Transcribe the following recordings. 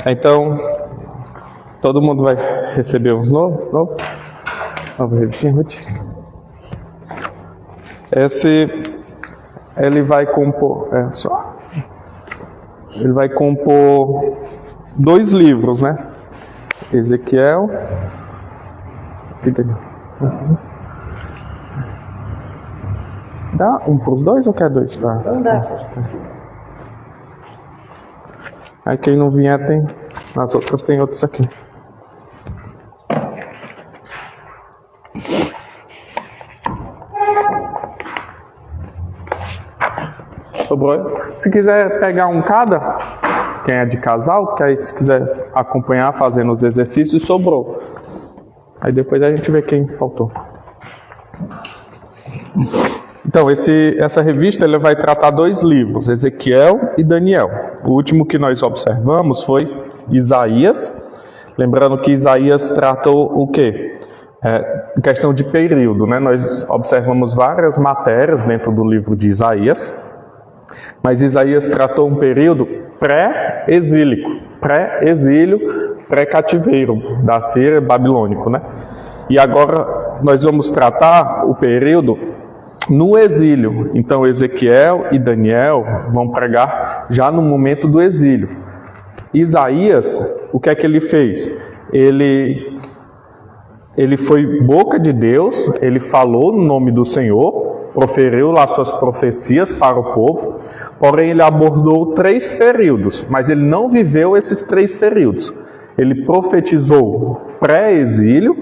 Então, todo mundo vai receber uns novos. Nova revistinha, Ruth. Ele vai compor, ele vai compor 2 livros, né? Ezequiel. Dá um para os 2 ou quer 2? Não dá. Aí quem não vier tem, nas outras tem outros aqui. Sobrou. Se quiser pegar um cada, quem é de casal, que aí se quiser acompanhar fazendo os exercícios, sobrou. Aí depois a gente vê quem faltou. Então, essa revista ela vai tratar 2 livros, Ezequiel e Daniel. O último que nós observamos foi Isaías. Lembrando que Isaías tratou o quê? Questão de período, né? Nós observamos várias matérias dentro do livro de Isaías. Mas Isaías tratou um período pré-exílico, pré-exílio, pré-cativeiro da Síria babilônico, né? E agora nós vamos tratar o período no exílio. Então Ezequiel e Daniel vão pregar já no momento do exílio. Isaías, o que é que ele fez? Ele foi boca de Deus, ele falou no nome do Senhor, proferiu lá suas profecias para o povo, porém ele abordou 3 períodos, mas ele não viveu esses 3 períodos. Ele profetizou pré-exílio,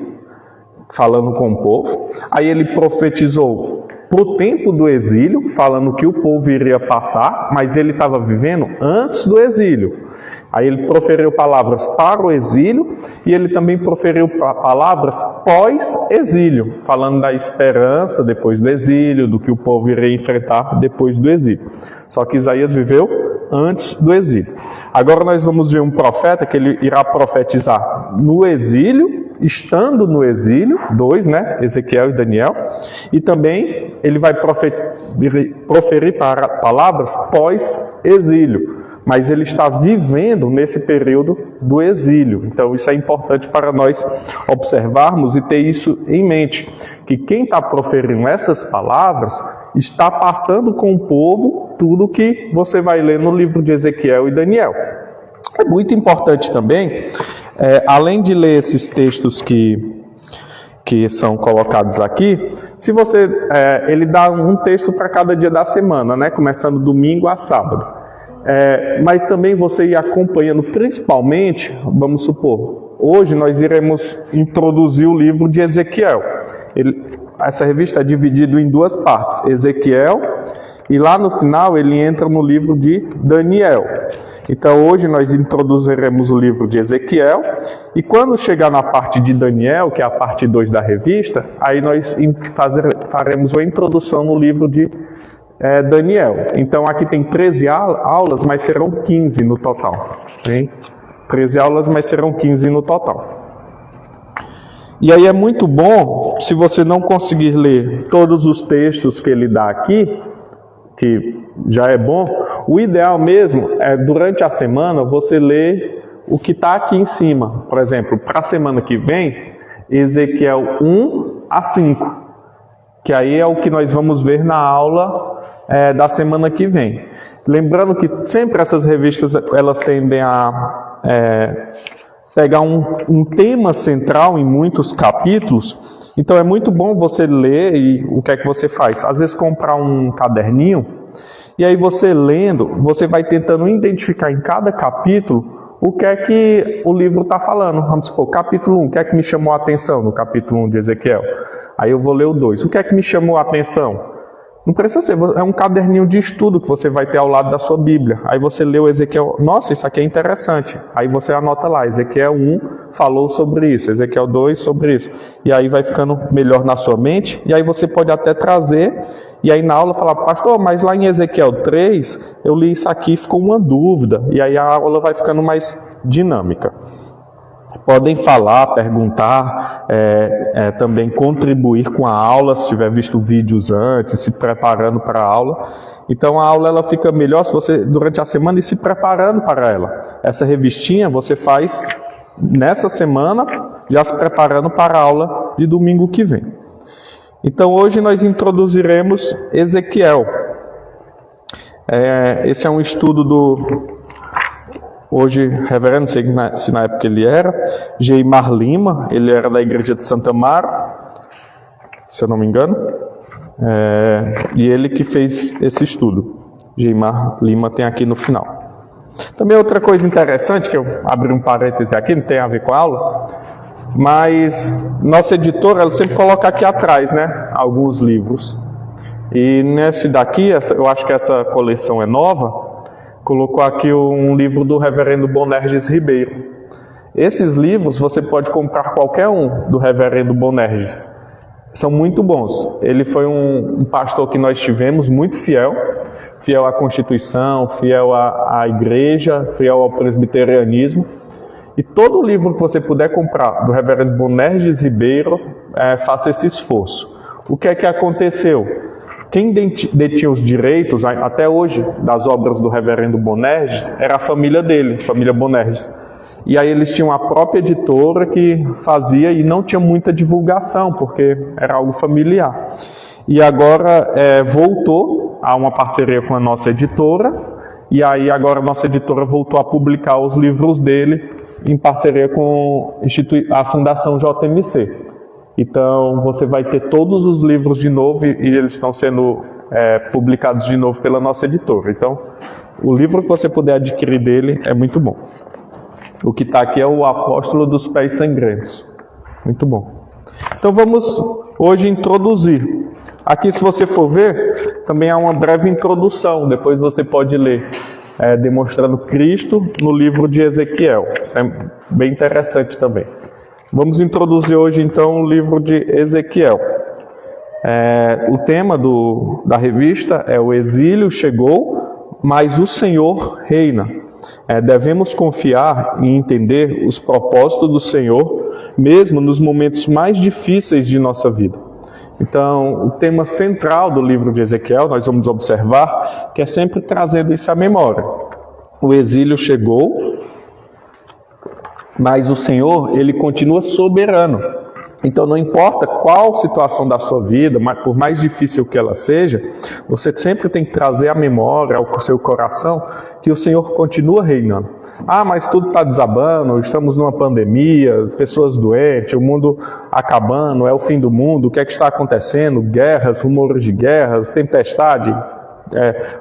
falando com o povo, aí ele profetizou para o tempo do exílio, falando que o povo iria passar, mas ele estava vivendo antes do exílio. Aí ele proferiu palavras para o exílio e ele também proferiu palavras pós-exílio, falando da esperança depois do exílio, do que o povo iria enfrentar depois do exílio. Só que Isaías viveu antes do exílio. Agora nós vamos ver um profeta que ele irá profetizar no exílio, estando no exílio, 2, né? Ezequiel e Daniel, e também ele vai proferir palavras pós-exílio. Mas ele está vivendo nesse período do exílio. Então isso é importante para nós observarmos e ter isso em mente. Que quem está proferindo essas palavras está passando com o povo tudo que você vai ler no livro de Ezequiel e Daniel. É muito importante também, além de ler esses textos que são colocados aqui, se você, ele dá um texto para cada dia da semana, né? Começando domingo a sábado. Mas também você ir acompanhando, principalmente, vamos supor, hoje nós iremos introduzir o livro de Ezequiel. Essa revista é dividida em 2 partes, Ezequiel, e lá no final ele entra no livro de Daniel. Então hoje nós introduziremos o livro de Ezequiel, e quando chegar na parte de Daniel, que é a parte 2 da revista, aí nós faremos a introdução no livro de Daniel. Então aqui tem 13 aulas, mas serão 15 no total. Hein? 13 aulas, mas serão 15 no total. E aí é muito bom, se você não conseguir ler todos os textos que ele dá aqui, que já é bom, o ideal mesmo é durante a semana você ler o que está aqui em cima. Por exemplo, para a semana que vem, Ezequiel 1 a 5, que aí é o que nós vamos ver na aula da semana que vem. Lembrando que sempre essas revistas elas tendem a pegar um tema central em muitos capítulos, então é muito bom você ler e o que é que você faz? Às vezes comprar um caderninho e aí você lendo, você vai tentando identificar em cada capítulo o que é que o livro está falando. Vamos supor, capítulo 1, o que é que me chamou a atenção no capítulo 1 de Ezequiel? Aí eu vou ler o 2, o que é que me chamou a atenção? Não precisa ser, é um caderninho de estudo que você vai ter ao lado da sua Bíblia. Aí você lê o Ezequiel, nossa, isso aqui é interessante. Aí você anota lá, Ezequiel 1 falou sobre isso, Ezequiel 2 sobre isso. E aí vai ficando melhor na sua mente, e aí você pode até trazer, e aí na aula falar, pastor, mas lá em Ezequiel 3, eu li isso aqui e ficou uma dúvida. E aí a aula vai ficando mais dinâmica. Podem falar, perguntar, também contribuir com a aula, se tiver visto vídeos antes, se preparando para a aula. Então a aula ela fica melhor se você, durante a semana, ir se preparando para ela. Essa revistinha você faz nessa semana, já se preparando para a aula de domingo que vem. Então hoje nós introduziremos Ezequiel. Esse é um estudo do... Hoje, reverendo, não sei se na época ele era, Geimar Lima, ele era da igreja de Santa Mara, se eu não me engano, e ele que fez esse estudo. Geimar Lima tem aqui no final. Também outra coisa interessante, que eu abri um parêntese aqui, não tem a ver com a aula, mas nossa editora, ela sempre coloca aqui atrás, né, alguns livros. E nesse daqui, eu acho que essa coleção é nova, colocou aqui um livro do reverendo Bonerges Ribeiro. Esses livros você pode comprar qualquer um do reverendo Bonerges. São muito bons. Ele foi um pastor que nós tivemos, muito fiel. Fiel à Constituição, fiel à igreja, fiel ao presbiterianismo. E todo livro que você puder comprar do reverendo Bonerges Ribeiro, faça esse esforço. O que é que aconteceu? Quem detinha os direitos, até hoje, das obras do reverendo Bonerges, era a família dele, família Bonerges. E aí eles tinham a própria editora que fazia e não tinha muita divulgação, porque era algo familiar. E agora voltou a uma parceria com a nossa editora, e aí agora a nossa editora voltou a publicar os livros dele em parceria com a Fundação JMC. Então, você vai ter todos os livros de novo e eles estão sendo publicados de novo pela nossa editora. Então, o livro que você puder adquirir dele é muito bom. O que está aqui é o Apóstolo dos Pés Sangrentos. Muito bom. Então, vamos hoje introduzir. Aqui, se você for ver, também há uma breve introdução. Depois você pode ler, demonstrando Cristo no livro de Ezequiel. Isso é bem interessante também. Vamos introduzir hoje, então, o livro de Ezequiel. O tema da revista é O Exílio Chegou, mas o Senhor reina. Devemos confiar e entender os propósitos do Senhor, mesmo nos momentos mais difíceis de nossa vida. Então, o tema central do livro de Ezequiel, nós vamos observar, que é sempre trazendo isso à memória. O exílio chegou, mas o Senhor, Ele continua soberano. Então não importa qual situação da sua vida, mas por mais difícil que ela seja, você sempre tem que trazer à memória, ao seu coração, que o Senhor continua reinando. Mas tudo está desabando, estamos numa pandemia, pessoas doentes, o mundo acabando, é o fim do mundo, o que é que está acontecendo? Guerras, rumores de guerras, tempestade,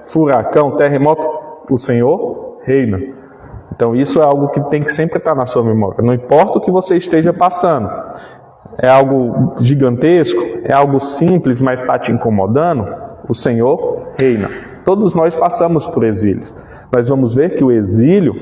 furacão, terremoto. O Senhor reina. Então isso é algo que tem que sempre estar na sua memória. Não importa o que você esteja passando. É algo gigantesco, é algo simples, mas está te incomodando. O Senhor reina. Todos nós passamos por exílios. Nós vamos ver que o exílio,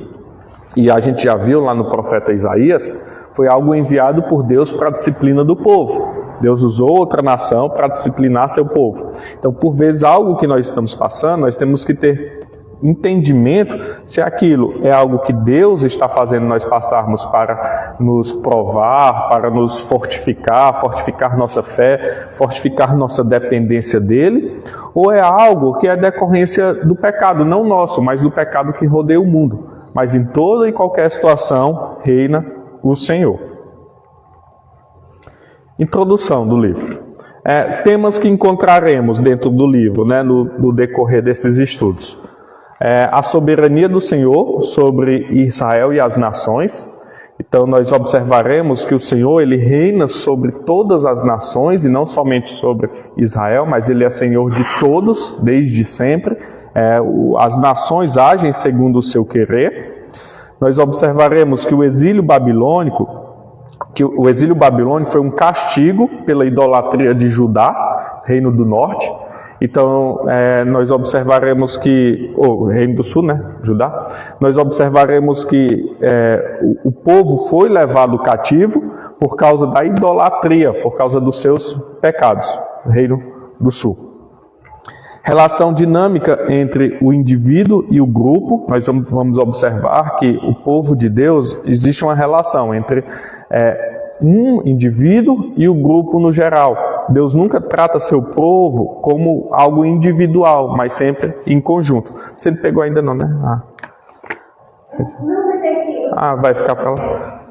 e a gente já viu lá no profeta Isaías, foi algo enviado por Deus para a disciplina do povo. Deus usou outra nação para disciplinar seu povo. Então, por vezes, algo que nós estamos passando, nós temos que ter entendimento se aquilo é algo que Deus está fazendo nós passarmos para nos provar, para nos fortificar nossa fé, fortificar nossa dependência dele, ou é algo que é decorrência do pecado, não nosso, mas do pecado que rodeia o mundo. Mas em toda e qualquer situação reina o Senhor. Introdução do livro. Temas que encontraremos dentro do livro, né, no decorrer desses estudos. A soberania do Senhor sobre Israel e as nações. Então nós observaremos que o Senhor, Ele reina sobre todas as nações e não somente sobre Israel, mas Ele é Senhor de todos, desde sempre. As nações agem segundo o seu querer. Nós observaremos que o exílio babilônico foi um castigo pela idolatria de Judá, reino do norte. Então, nós observaremos que, o Reino do Sul, né, Judá, nós observaremos que o povo foi levado cativo por causa da idolatria, por causa dos seus pecados, Reino do Sul. Relação dinâmica entre o indivíduo e o grupo. Nós vamos observar que o povo de Deus, existe uma relação entre um indivíduo e o grupo no geral. Deus nunca trata seu povo como algo individual, mas sempre em conjunto. Se ele pegou ainda não, né? Vai ficar para lá.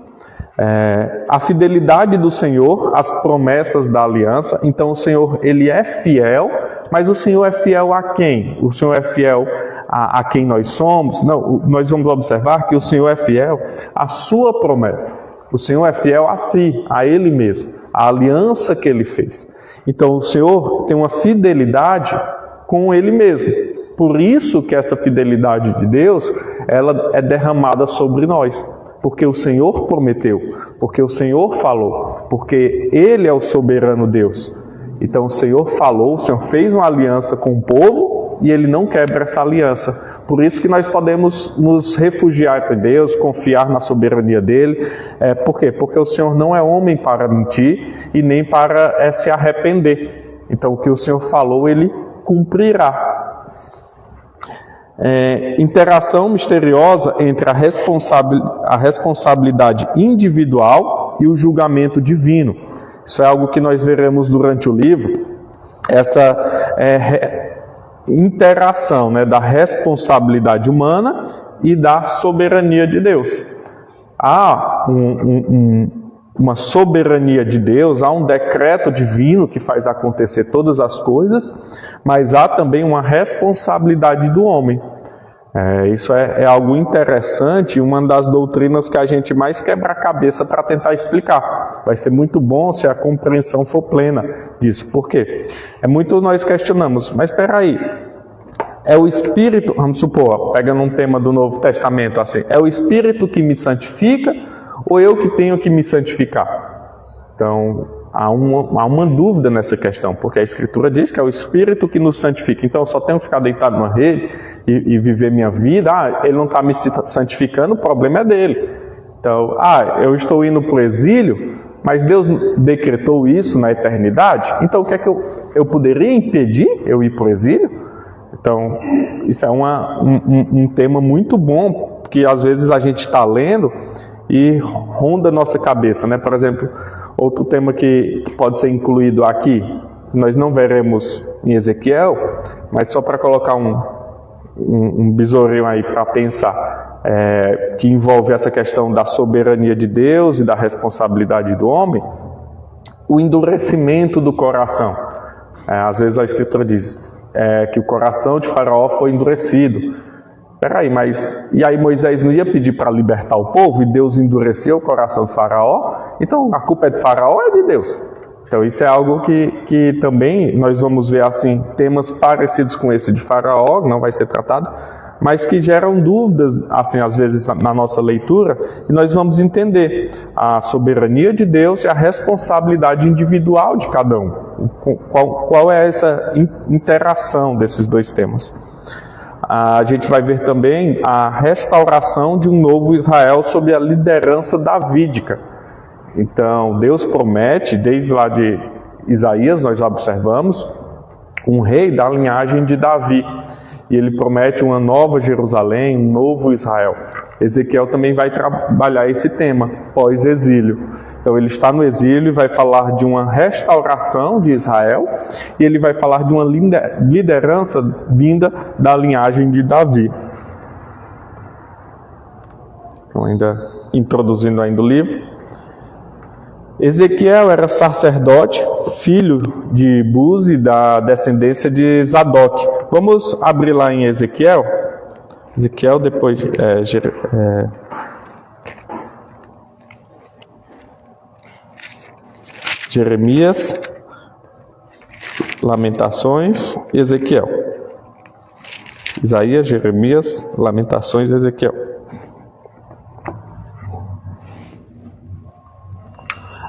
A fidelidade do Senhor, as promessas da aliança. Então o Senhor, ele é fiel, mas o Senhor é fiel a quem? O Senhor é fiel a quem nós somos? Não, nós vamos observar que o Senhor é fiel à sua promessa. O Senhor é fiel a si, a Ele mesmo, a aliança que Ele fez. Então o Senhor tem uma fidelidade com Ele mesmo. Por isso que essa fidelidade de Deus, ela é derramada sobre nós. Porque o Senhor prometeu, porque o Senhor falou, porque Ele é o soberano Deus. Então o Senhor falou, o Senhor fez uma aliança com o povo e Ele não quebra essa aliança. Por isso que nós podemos nos refugiar em Deus, confiar na soberania dEle. Por quê? Porque o Senhor não é homem para mentir e nem para se arrepender. Então o que o Senhor falou, Ele cumprirá. Interação misteriosa entre a responsabilidade individual e o julgamento divino. Isso é algo que nós veremos durante o livro, essa interação, né, da responsabilidade humana e da soberania de Deus. Há uma soberania de Deus, há um decreto divino que faz acontecer todas as coisas, mas há também uma responsabilidade do homem. Isso é algo interessante, uma das doutrinas que a gente mais quebra a cabeça para tentar explicar. Vai ser muito bom se a compreensão for plena disso. Por quê? Muito nós questionamos, mas espera aí, é o Espírito, vamos supor, pegando um tema do Novo Testamento assim, é o Espírito que me santifica ou eu que tenho que me santificar? Então, há uma dúvida nessa questão, porque a Escritura diz que é o Espírito que nos santifica. Então, eu só tenho que ficar deitado numa rede e viver minha vida. Ele não está me santificando, o problema é dele. Então, eu estou indo para o exílio, mas Deus decretou isso na eternidade. Então, o que é que eu poderia impedir eu ir para o exílio? Então, isso é um tema muito bom, que às vezes a gente está lendo e ronda a nossa cabeça, né? Por exemplo, outro tema que pode ser incluído aqui, que nós não veremos em Ezequiel, mas só para colocar um besourinho aí para pensar, que envolve essa questão da soberania de Deus e da responsabilidade do homem, o endurecimento do coração. Às vezes a Escritura diz que o coração de Faraó foi endurecido. Peraí, e aí Moisés não ia pedir para libertar o povo e Deus endureceu o coração de Faraó? Então a culpa é de Faraó ou é de Deus? Então isso é algo que também nós vamos ver assim, temas parecidos com esse de Faraó, não vai ser tratado, mas que geram dúvidas, assim, às vezes na nossa leitura, e nós vamos entender a soberania de Deus e a responsabilidade individual de cada um. Qual é essa interação desses dois temas? A gente vai ver também a restauração de um novo Israel sob a liderança davídica. Então, Deus promete, desde lá de Isaías, nós observamos, um rei da linhagem de Davi. E ele promete uma nova Jerusalém, um novo Israel. Ezequiel também vai trabalhar esse tema, pós-exílio. Então ele está no exílio e vai falar de uma restauração de Israel e ele vai falar de uma liderança vinda da linhagem de Davi. Então, ainda introduzindo ainda o livro. Ezequiel era sacerdote, filho de Buzi, da descendência de Zadok. Vamos abrir lá em Ezequiel. Ezequiel depois Jeremias, Lamentações, Ezequiel. Isaías, Jeremias, Lamentações, Ezequiel.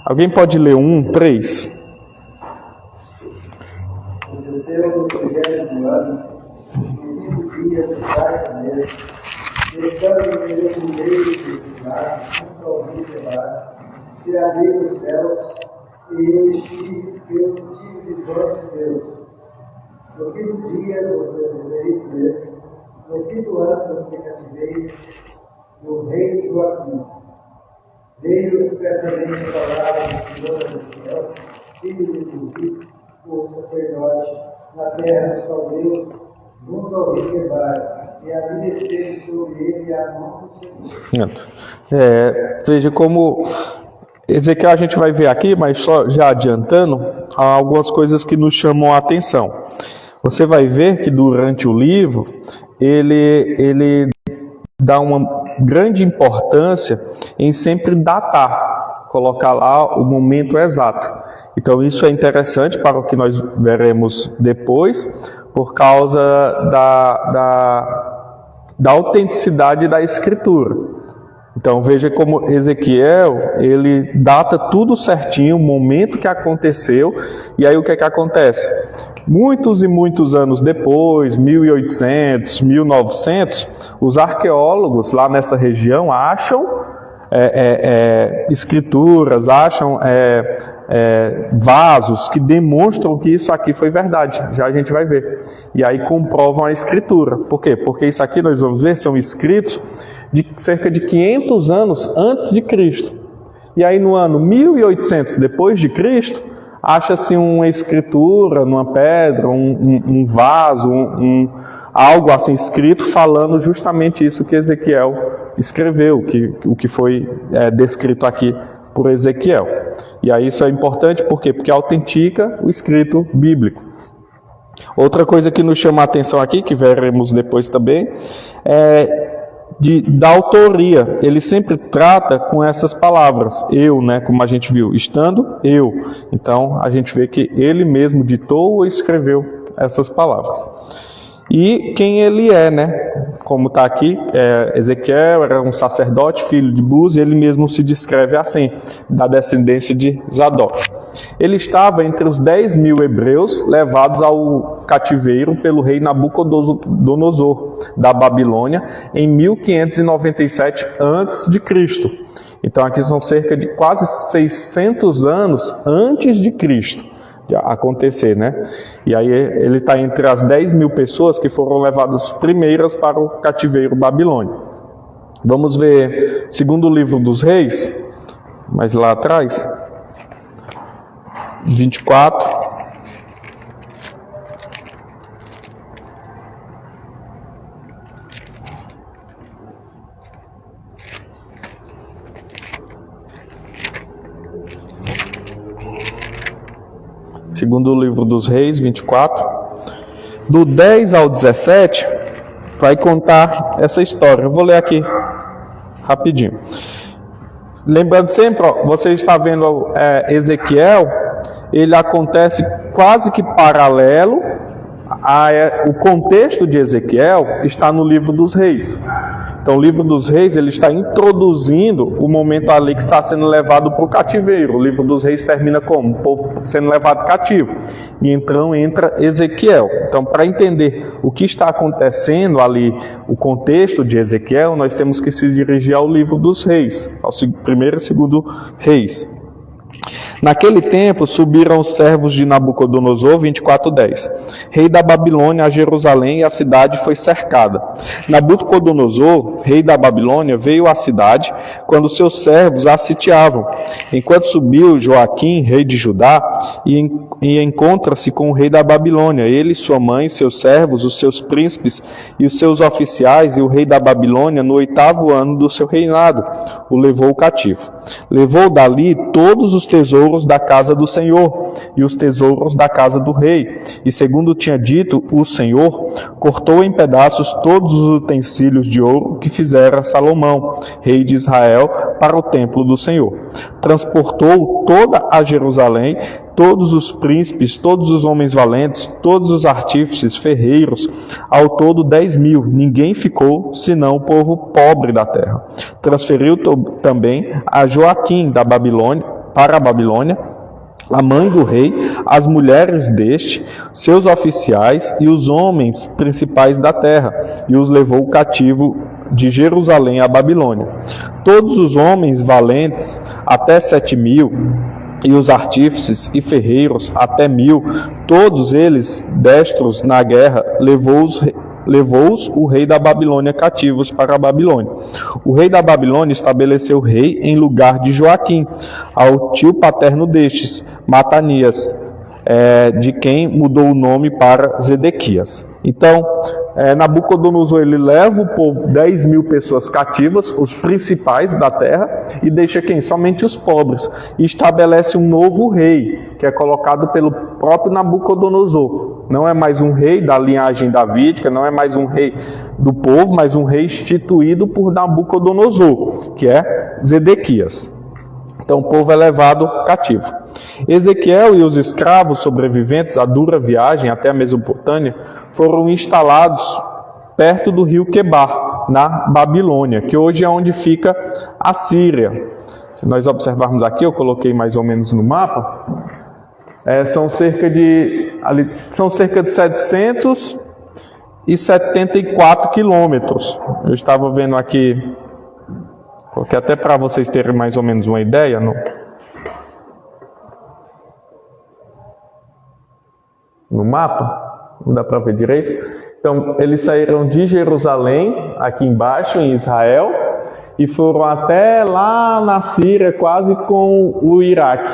Alguém pode ler 1:3? Aconteceu no 30º ano, no 5º dia do 4º mês, estando no meio de mar, junto ao rio Quebar, se abriram os céus, e eu tive visões de Deus. No quinto dia no quinto ano do cativeiro do rei Joaquim, veio expressamente falar do Senhor Ezequiel, filho de Cusi, o sacerdote, na terra dos caldeus, junto ao rio Quebar, e ali esteve sobre ele a mão do Senhor. Veja como Ezequiel a gente vai ver aqui, mas só já adiantando, há algumas coisas que nos chamam a atenção. Você vai ver que durante o livro, ele dá uma grande importância em sempre datar, colocar lá o momento exato. Então isso é interessante para o que nós veremos depois, por causa da autenticidade da escritura. Então veja como Ezequiel, ele data tudo certinho, o momento que aconteceu, e aí o que é que acontece? Muitos e muitos anos depois, 1800, 1900, os arqueólogos lá nessa região acham escrituras, acham vasos que demonstram que isso aqui foi verdade. Já a gente vai ver. E aí comprovam a escritura. Por quê? Porque isso aqui nós vamos ver são escritos de cerca de 500 anos antes de Cristo. E aí no ano 1800 depois de Cristo, acha-se uma escritura numa pedra, um vaso, algo assim escrito falando justamente isso que Ezequiel escreveu, o que foi descrito aqui por Ezequiel. E aí isso é importante por quê? Porque autentica o escrito bíblico. Outra coisa que nos chama a atenção aqui, que veremos depois também, é da autoria. Ele sempre trata com essas palavras, eu, né, como a gente viu, estando eu. Então a gente vê que ele mesmo ditou ou escreveu essas palavras. E quem ele é, né? Como está aqui, Ezequiel era um sacerdote, filho de Buzi, ele mesmo se descreve assim, da descendência de Zadok. Ele estava entre os 10.000 hebreus levados ao cativeiro pelo rei Nabucodonosor da Babilônia em 1597 a.C. Então aqui são cerca de quase 600 anos antes de Cristo acontecer, né? E aí ele está entre as 10.000 pessoas que foram levadas primeiras para o cativeiro babilônico. Vamos ver segundo livro dos reis, mas lá atrás, 24. Segundo livro dos reis, 24. Do 10 ao 17, vai contar essa história. Eu vou ler aqui rapidinho. Lembrando sempre, você está vendo Ezequiel, ele acontece quase que paralelo. O contexto de Ezequiel está no livro dos reis. Então o livro dos reis ele está introduzindo o momento ali que está sendo levado para o cativeiro. O livro dos reis termina como? O povo sendo levado cativo. E então entra Ezequiel. Então para entender o que está acontecendo ali, o contexto de Ezequiel, nós temos que se dirigir ao livro dos reis, ao primeiro e segundo reis. Naquele tempo subiram os servos de Nabucodonosor, 24:10. Rei da Babilônia a Jerusalém, e a cidade foi cercada. Nabucodonosor, rei da Babilônia, veio à cidade quando seus servos a sitiavam. Enquanto subiu Joaquim, rei de Judá, e encontra-se com o rei da Babilônia, ele, sua mãe, seus servos, os seus príncipes e os seus oficiais, e o rei da Babilônia, no 8º ano do seu reinado, o levou cativo. Levou dali todos os tesouros da casa do Senhor e os tesouros da casa do rei. E segundo tinha dito o Senhor, cortou em pedaços todos os utensílios de ouro que fizera Salomão, rei de Israel, para o templo do Senhor. Transportou toda a Jerusalém, todos os príncipes, todos os homens valentes, todos os artífices, ferreiros, ao todo 10.000. Ninguém ficou, senão o povo pobre da terra. Transferiu também a Joaquim da Babilônia, para a Babilônia, a mãe do rei, as mulheres deste, seus oficiais e os homens principais da terra, e os levou cativo de Jerusalém à Babilônia. Todos os homens valentes, até 7.000, e os artífices e ferreiros, até 1000, todos eles destros na guerra, levou-os o rei da Babilônia cativos para a Babilônia. O rei da Babilônia estabeleceu rei em lugar de Joaquim, ao tio paterno destes, Matanias, de quem mudou o nome para Zedequias. Então, Nabucodonosor, ele leva o povo, 10.000 pessoas cativas, os principais da terra, e deixa quem? Somente os pobres. E estabelece um novo rei, que é colocado pelo próprio Nabucodonosor. Não é mais um rei da linhagem davídica, não é mais um rei do povo, mas um rei instituído por Nabucodonosor, que é Zedequias. Então o povo é levado cativo. Ezequiel e os escravos sobreviventes à dura viagem até a Mesopotâmia foram instalados perto do rio Quebar, na Babilônia, que hoje é onde fica a Síria. Se nós observarmos aqui, eu coloquei mais ou menos no mapa, são cerca de 774 quilômetros. Eu estava vendo aqui, porque até para vocês terem mais ou menos uma ideia, no mapa, não dá para ver direito. Então, eles saíram de Jerusalém, aqui embaixo, em Israel, e foram até lá na Síria, quase com o Iraque,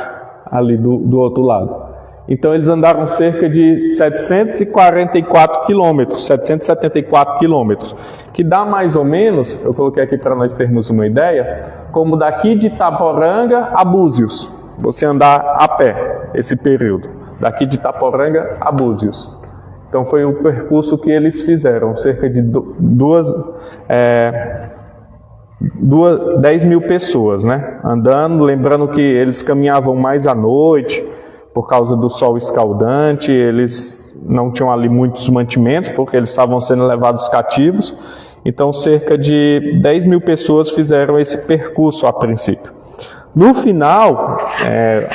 ali do outro lado. Então, eles andaram cerca de 774 quilômetros, que dá mais ou menos, eu coloquei aqui para nós termos uma ideia, como daqui de Itaporanga a Búzios, você andar a pé, esse período, daqui de Itaporanga a Búzios. Então, foi o percurso que eles fizeram, cerca de 10.000 pessoas, né, andando, lembrando que eles caminhavam mais à noite, por causa do sol escaldante, eles não tinham ali muitos mantimentos, porque eles estavam sendo levados cativos. Então, cerca de 10.000 pessoas fizeram esse percurso a princípio. No final,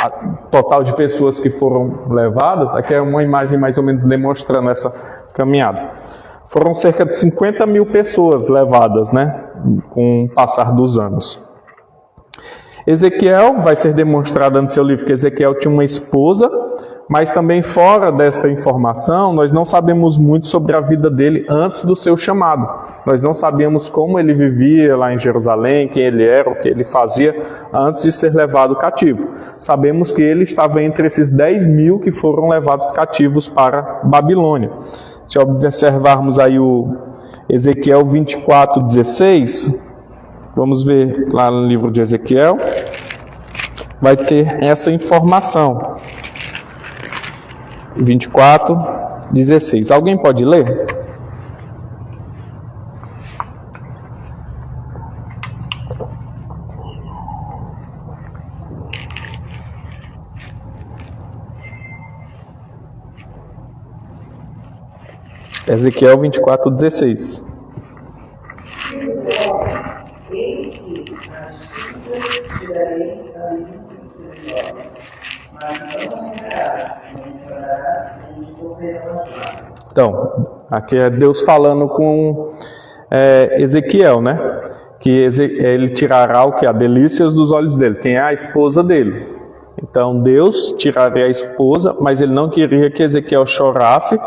a total de pessoas que foram levadas, aqui é uma imagem mais ou menos demonstrando essa caminhada. Foram cerca de 50.000 pessoas levadas, né, com o passar dos anos. Ezequiel, vai ser demonstrado no seu livro que Ezequiel tinha uma esposa, mas também fora dessa informação, nós não sabemos muito sobre a vida dele antes do seu chamado. Nós não sabíamos como ele vivia lá em Jerusalém, quem ele era, o que ele fazia antes de ser levado cativo. Sabemos que ele estava entre esses 10.000 que foram levados cativos para Babilônia. Se observarmos aí o Ezequiel 24:16... Vamos ver lá no livro de Ezequiel, vai ter essa informação. 24:16. Alguém pode ler? Ezequiel 24:16. Eis que as justas tirarei a milícia dos teus olhos, mas não morrerás, nem chorarás, nem correrão as lágrimas. Então, aqui é Deus falando com Ezequiel, né? Que ele tirará o que? A delícias dos olhos dele. Quem é a esposa dele? Então, Deus tiraria a esposa, mas ele não queria que Ezequiel chorasse,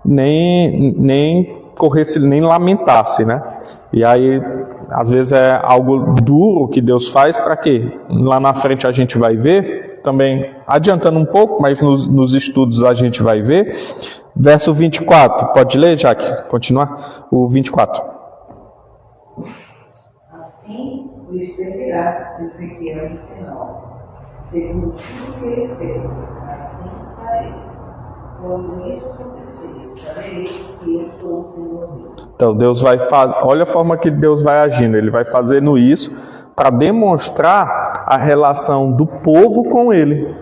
nem corresse, nem lamentasse, né? E aí, às vezes é algo duro que Deus faz para quê? Lá na frente a gente vai ver, também adiantando um pouco, mas nos estudos a gente vai ver. Verso 24, pode ler, Jaque? Continuar? O 24. Assim lhes servirá Ezequiel de sinal, segundo tudo que ele fez, assim fareis. Quando isso acontecer, sabereis que eu sou o Senhor Deus. Então Deus vai fazer, olha a forma que Deus vai agindo, ele vai fazendo isso para demonstrar a relação do povo com ele.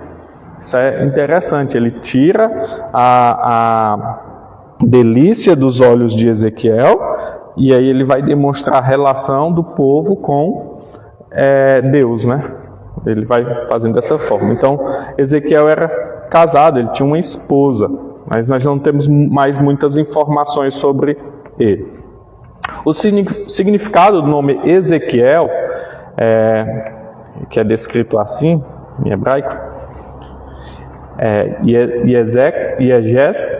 Isso é interessante, ele tira a delícia dos olhos de Ezequiel e aí ele vai demonstrar a relação do povo com Deus, né? Ele vai fazendo dessa forma. Então Ezequiel era casado, ele tinha uma esposa, mas nós não temos mais muitas informações sobre ele. O significado do nome Ezequiel, que é descrito assim, em hebraico, Yegez,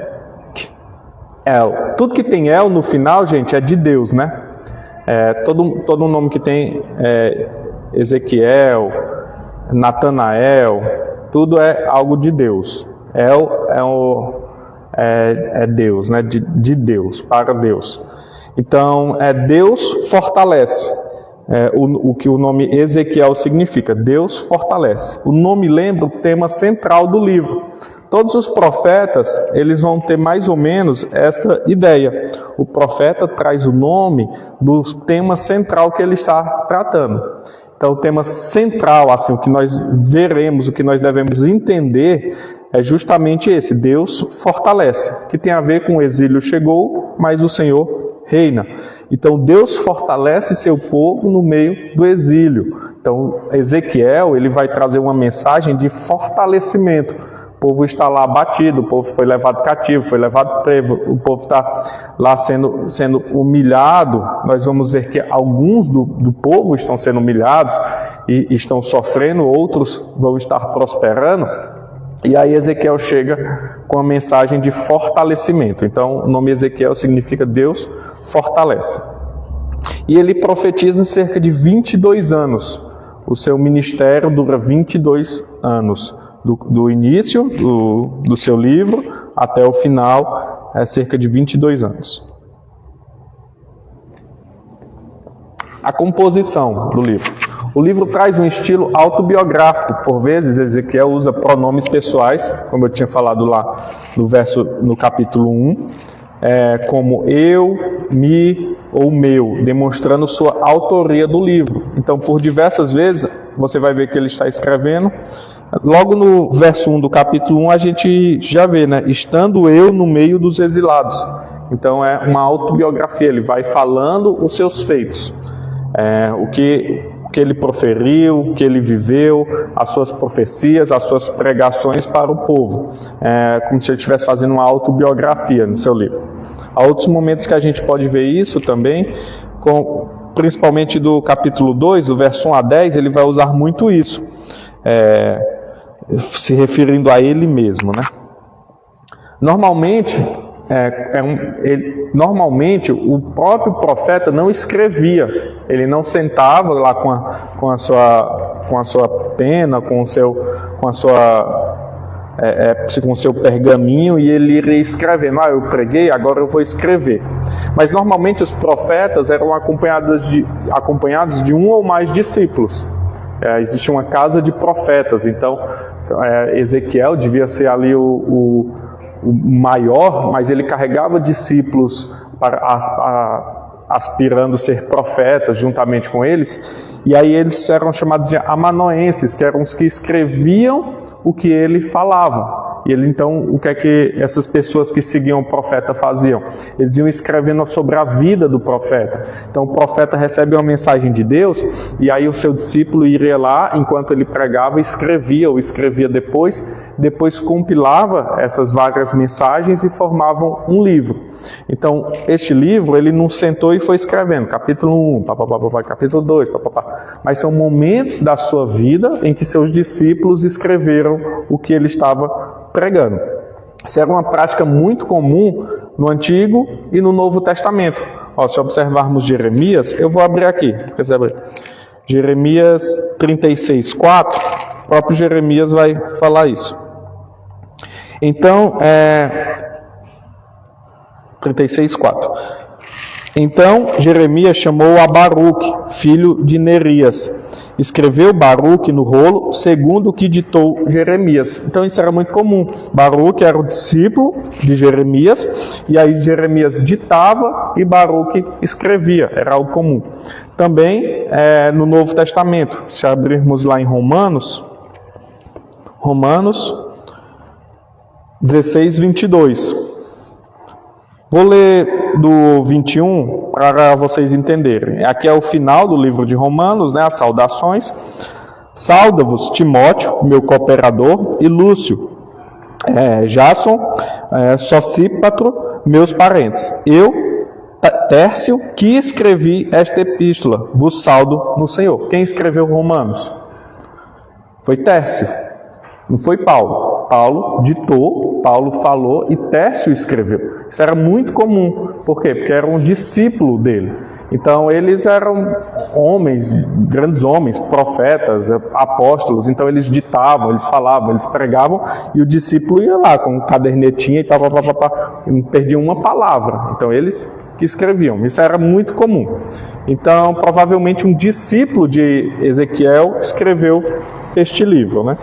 El. Tudo que tem El no final, gente, é de Deus, né? Todo nome que tem Ezequiel, Natanael, tudo é algo de Deus. El é Deus, né? De Deus, para Deus. Então, Deus fortalece. O que o nome Ezequiel significa, Deus fortalece. O nome lembra o tema central do livro. Todos os profetas, eles vão ter mais ou menos essa ideia. O profeta traz o nome do tema central que ele está tratando. Então, o tema central, assim, o que nós veremos, o que nós devemos entender, é justamente esse: Deus fortalece, que tem a ver com o exílio chegou, mas o Senhor reina. Então, Deus fortalece seu povo no meio do exílio. Então, Ezequiel, ele vai trazer uma mensagem de fortalecimento. O povo está lá abatido, o povo foi levado cativo, foi levado preso, o povo está lá sendo humilhado. Nós vamos ver que alguns do povo estão sendo humilhados e estão sofrendo, outros vão estar prosperando. E aí Ezequiel chega com a mensagem de fortalecimento. Então, o nome Ezequiel significa Deus fortalece. E ele profetiza cerca de 22 anos. O seu ministério dura 22 anos. Do início do seu livro até o final, cerca de 22 anos. A composição do livro. O livro traz um estilo autobiográfico. Por vezes, Ezequiel usa pronomes pessoais, como eu tinha falado lá no capítulo 1, como eu, me ou meu, demonstrando sua autoria do livro. Então, por diversas vezes, você vai ver que ele está escrevendo. Logo no verso 1 do capítulo 1, a gente já vê, né? Estando eu no meio dos exilados. Então, é uma autobiografia, ele vai falando os seus feitos. O que ele proferiu, o que ele viveu, as suas profecias, as suas pregações para o povo. Como se ele estivesse fazendo uma autobiografia no seu livro. Há outros momentos que a gente pode ver isso também, principalmente do capítulo 2, do verso 1 a 10, ele vai usar muito isso. Se referindo a ele mesmo, né? Normalmente, o próprio profeta não escrevia, ele não sentava lá com a sua pena, com o seu pergaminho, e ele iria escrevendo. Eu preguei, agora eu vou escrever. Mas normalmente os profetas eram acompanhados de um ou mais discípulos. Existe uma casa de profetas. Então Ezequiel devia ser ali o maior, mas ele carregava discípulos aspirando a ser profetas juntamente com eles. E aí eles eram chamados de amanuenses, que eram os que escreviam o que ele falava. E ele, então, o que é que essas pessoas que seguiam o profeta faziam? Eles iam escrevendo sobre a vida do profeta. Então, o profeta recebe uma mensagem de Deus, e aí o seu discípulo iria lá, enquanto ele pregava, escrevia depois compilava essas várias mensagens e formavam um livro. Então, este livro, ele não sentou e foi escrevendo, capítulo 1, capítulo 2, mas são momentos da sua vida em que seus discípulos escreveram o que ele estava pregando. Isso era uma prática muito comum no Antigo e no Novo Testamento. Se observarmos Jeremias, eu vou abrir aqui. Jeremias 36:4, o próprio Jeremias vai falar isso. Então, 36:4. Então Jeremias chamou a Baruque, filho de Nerias. Escreveu Baruque no rolo, segundo o que ditou Jeremias. Então isso era muito comum. Baruque era o discípulo de Jeremias, e aí Jeremias ditava e Baruque escrevia. Era algo comum. Também no Novo Testamento, se abrirmos lá em Romanos 16:22. Vou ler do 21 para vocês entenderem. Aqui é o final do livro de Romanos, né, as saudações. Sauda-vos Timóteo, meu cooperador, e Lúcio, Jason, Sosípatro, meus parentes. Eu, Tércio, que escrevi esta epístola, vos saudo no Senhor. Quem escreveu Romanos? Foi Tércio, não foi Paulo. Paulo ditou, Paulo falou e Tércio escreveu. Isso era muito comum. Por quê? Porque era um discípulo dele. Então, eles eram homens, grandes homens, profetas, apóstolos. Então, eles ditavam, eles falavam, eles pregavam, e o discípulo ia lá com cadernetinha e não perdia uma palavra. Então, eles que escreviam. Isso era muito comum. Então, provavelmente um discípulo de Ezequiel escreveu este livro, né?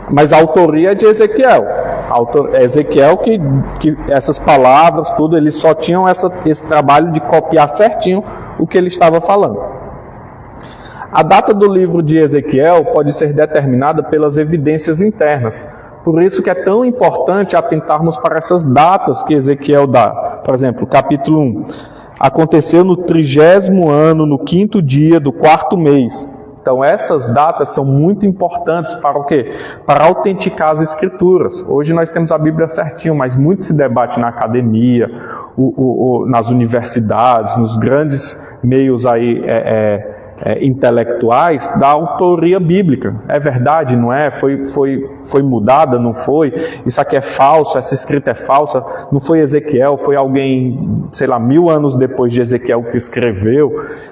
Mas a autoria é de Ezequiel. Ezequiel que essas palavras, tudo, eles só tinham esse trabalho de copiar certinho o que ele estava falando. A data do livro de Ezequiel pode ser determinada pelas evidências internas. Por isso que é tão importante atentarmos para essas datas que Ezequiel dá. Por exemplo, capítulo 1. Aconteceu no 30º ano, no 5º dia do 4º mês. Então, essas datas são muito importantes para o quê? Para autenticar as Escrituras. Hoje nós temos a Bíblia certinho, mas muito se debate na academia, nas universidades, nos grandes meios aí, intelectuais da autoria bíblica. É verdade, não é? Foi mudada, não foi? Isso aqui é falso, essa escrita é falsa. Não foi Ezequiel, foi alguém, sei lá, 1000 anos depois de Ezequiel que escreveu.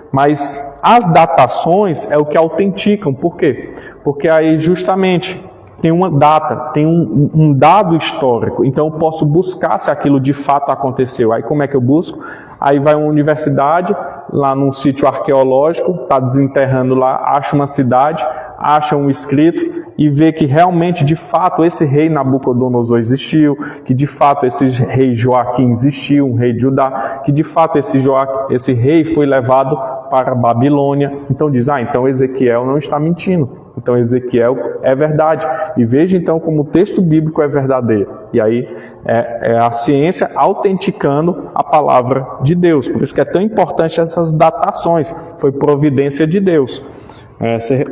Mas as datações é o que autenticam. Por quê? Porque aí justamente tem uma data, tem um dado histórico. Então eu posso buscar se aquilo de fato aconteceu. Aí como é que eu busco? Aí vai uma universidade, lá num sítio arqueológico, está desenterrando lá, acha uma cidade, acha um escrito e vê que realmente, de fato, esse rei Nabucodonosor existiu, que de fato esse rei Joaquim existiu, um rei de Judá, que de fato esse rei foi levado para a Babilônia. Então diz, então Ezequiel não está mentindo. Então Ezequiel é verdade. E veja então como o texto bíblico é verdadeiro. E aí é a ciência autenticando a palavra de Deus. Por isso que é tão importante essas datações. Foi providência de Deus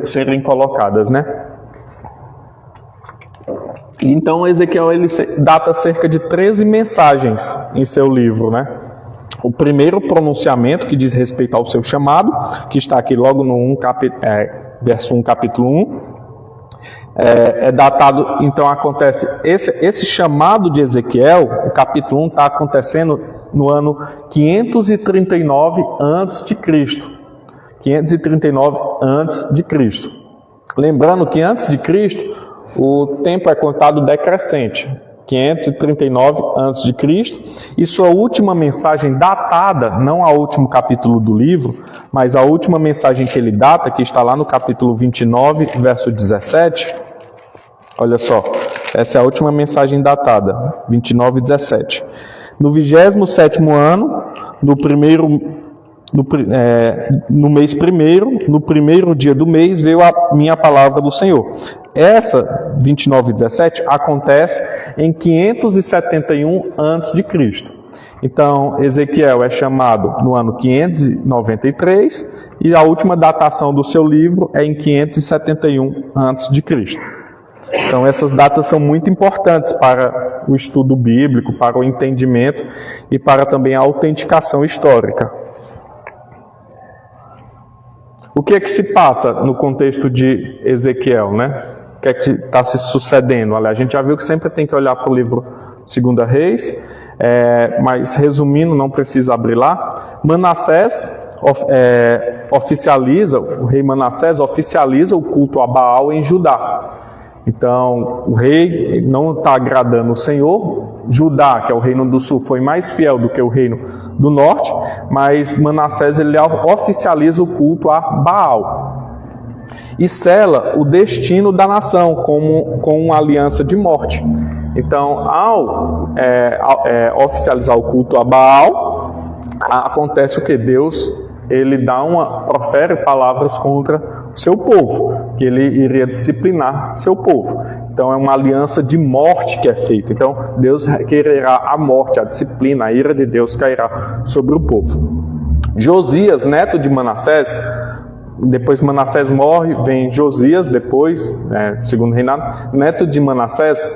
serem colocadas, né? Então Ezequiel ele data cerca de 13 mensagens em seu livro, né? O primeiro pronunciamento que diz respeito ao seu chamado, que está aqui logo no verso 1, capítulo 1, é datado, então acontece, esse chamado de Ezequiel, o capítulo 1 está acontecendo no ano 539 a.C. 539 a.C. Lembrando que antes de Cristo, o tempo é contado decrescente. 539 a.C. e sua última mensagem datada, não ao último capítulo do livro, mas a última mensagem que ele data, que está lá no capítulo 29, verso 17. Olha só, essa é a última mensagem datada, 29 e 17. No 27º ano, no mês primeiro, no primeiro dia do mês, veio a minha palavra do Senhor. Essa, 29 e 17, acontece em 571 a.C. Então, Ezequiel é chamado no ano 593 e a última datação do seu livro é em 571 a.C. Então, essas datas são muito importantes para o estudo bíblico, para o entendimento e para também a autenticação histórica. O que é que se passa no contexto de Ezequiel, né? O que é que está se sucedendo? Olha, a gente já viu que sempre tem que olhar para o livro 2 Reis, mas resumindo, não precisa abrir lá. Manassés o rei Manassés oficializa o culto a Baal em Judá. Então, o rei não está agradando o Senhor. Judá, que é o reino do sul, foi mais fiel do que o reino do norte, mas Manassés ele oficializa o culto a Baal e sela o destino da nação com uma aliança de morte. Então, ao oficializar o culto a Baal, acontece o que? Deus ele profere palavras contra o seu povo, que ele iria disciplinar seu povo. Então é uma aliança de morte que é feita. Então Deus requererá a morte, a disciplina, a ira de Deus cairá sobre o povo. Josias, neto de Manassés, depois Manassés morre, vem Josias, depois, segundo reinado, neto de Manassés,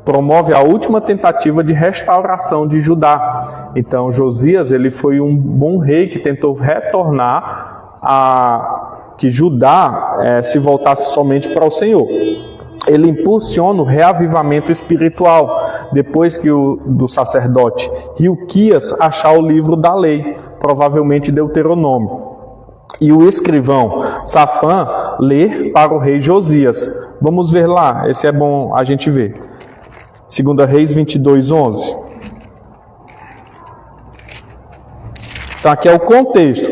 promove a última tentativa de restauração de Judá. Então Josias ele foi um bom rei que tentou retornar que Judá se voltasse somente para o Senhor. ele impulsiona o reavivamento espiritual, depois que do sacerdote Hilquias achar o livro da lei, provavelmente Deuteronômio. E o escrivão Safã lê para o rei Josias. Vamos ver lá, esse é bom a gente ver. 2 Reis 22:11. Então aqui é o contexto.